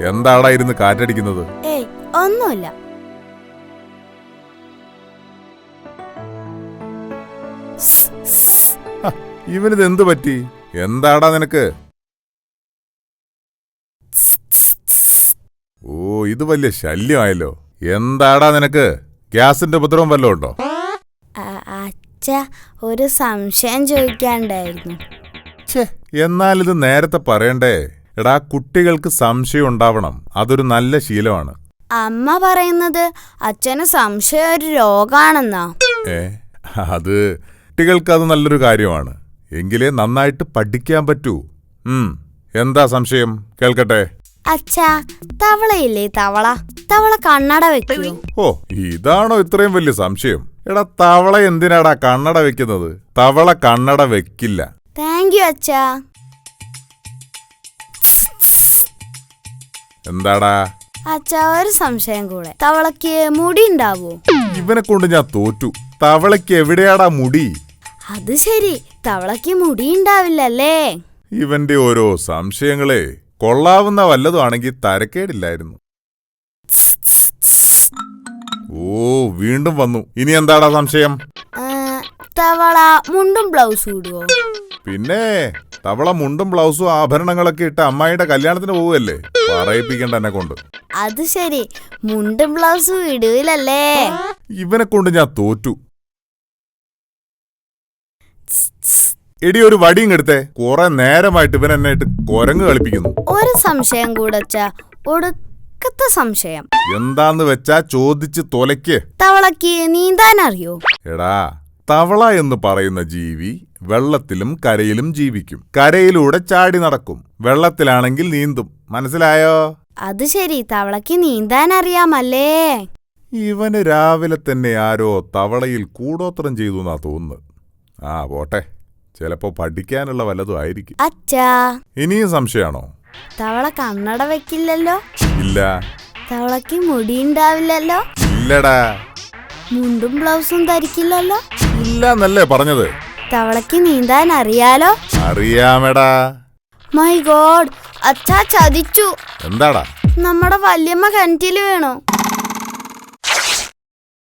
എന്താടാ ഇരുന്ന് കാറ്റടിക്കുന്നത്? ഏയ് ഒന്നുമില്ല. ഇവനിത് എന്തു പറ്റി? എന്താടാ നിനക്ക്? ഓ, ഇത് വലിയ ശല്യമായല്ലോ. എന്താടാ നിനക്ക്? ഗ്യാസിന്റെ ഉപദ്രവം വല്ലതും ഉണ്ടോ? അച്ഛാ, ഒരു സംശയം ചോദിക്കാണ്ടായിരുന്നു. എന്നാലിത് നേരത്തെ പറയണ്ടേ? എടാ, കുട്ടികൾക്ക് സംശയം ഉണ്ടാവണം. അതൊരു നല്ല ശീലമാണ്. അമ്മ പറയുന്നത് അച്ഛന് സംശയം ഒരു രോഗാണെന്നാ. അത് കുട്ടികൾക്ക് അത് നല്ലൊരു കാര്യമാണ്. എങ്കിലേ നന്നായിട്ട് പഠിക്കാൻ പറ്റൂ. എന്താ സംശയം? കേൾക്കട്ടെ. അച്ഛാ, തവളയില്ലേ തവള, തവള കണ്ണട വെക്കൂ? ഓ, ഇതാണോ ഇത്രയും വലിയ സംശയം? എടാ, തവള എന്തിനാടാ കണ്ണട വെക്കുന്നത്? തവള കണ്ണട വെക്കില്ല. താങ്ക് യു അച്ഛാ. എന്താടാ? അച്ഛാ, ഒരു സംശയം കൂടെ. തവളക്ക് മുടി ഉണ്ടാവോ? ഇവനെ കൊണ്ട് ഞാൻ തോറ്റു. തവളയ്ക്ക് എവിടെയാടാ മുടി? അത് ശരി, തവളക്ക് മുടി ഉണ്ടാവില്ലല്ലേ? ഇവന്റെ ഓരോ സംശയങ്ങളെ കൊള്ളാവുന്ന വല്ലതും ആണെങ്കിൽ തരക്കേടില്ലായിരുന്നു. ഓ, വീണ്ടും വന്നു. ഇനി എന്താടാ സംശയം? തവള മുണ്ടും ബ്ലൗസും ഇടുവോ? പിന്നെ തവള മുണ്ടും ബ്ലൗസും ആഭരണങ്ങളൊക്കെ ഇട്ട് അമ്മായിയുടെ കല്യാണത്തിന് പോവുകയല്ലേ. പറയിപ്പിക്കണ്ട എന്നെ കൊണ്ട്. അത് ശരി, മുണ്ടും ബ്ലൗസും ഇടുവില്ലല്ലേ? ഇവനെ കൊണ്ട് ഞാൻ തോറ്റു. എടി, ഒരു വടിയും എടുത്തേ. കുറെ നേരമായിട്ട് ഇവൻ എന്നെ ഇട്ട് കുരങ്ങ് കളിപ്പിക്കുന്നു. ഒരു സംശയം കൂടെ അച്ഛാ, ഒടുക്കത്തെ സംശയം. എന്താന്ന് വെച്ചാ ചോദിച്ച് തൊലയ്ക്ക്. തവളക്ക് നീന്താൻ അറിയോ? എടാ, തവള എന്ന് പറയുന്ന ജീവി വെള്ളത്തിലും കരയിലും ജീവിക്കും. കരയിലൂടെ ചാടി നടക്കും. വെള്ളത്തിലാണെങ്കിൽ നീന്തും. മനസ്സിലായോ? അത് ശരി, തവളക്ക് നീന്താൻ അറിയാമല്ലേ? ഇവന് രാവിലെ തന്നെ ആരോ തവളയിൽ കൂടോത്രം ചെയ്തു എന്നാ തോന്നുന്നത്. പോട്ടെ, ചിലപ്പോ പഠിക്കാനുള്ള വല്ലതും ആയിരിക്കും. അച്ഛാ, ഇനിയും സംശയമാണോ? തവള കണ്ണട വെക്കില്ലല്ലോ? ഇല്ല. തവളക്ക് മുടി ഉണ്ടാവില്ലല്ലോ? ഇല്ലടാ. മുണ്ടും ബ്ലൗസും ധരിക്കില്ലല്ലോ? ഇല്ലെന്നല്ലേ പറഞ്ഞത്. തവളക്ക് നീന്താൻ അറിയാലോ? അറിയാമെടാ. മൈ ഗോഡ്, അച്ഛാ ചതിച്ചു. എന്താടാ? നമ്മുടെ വല്യമ്മ കിണറ്റില് വീണു.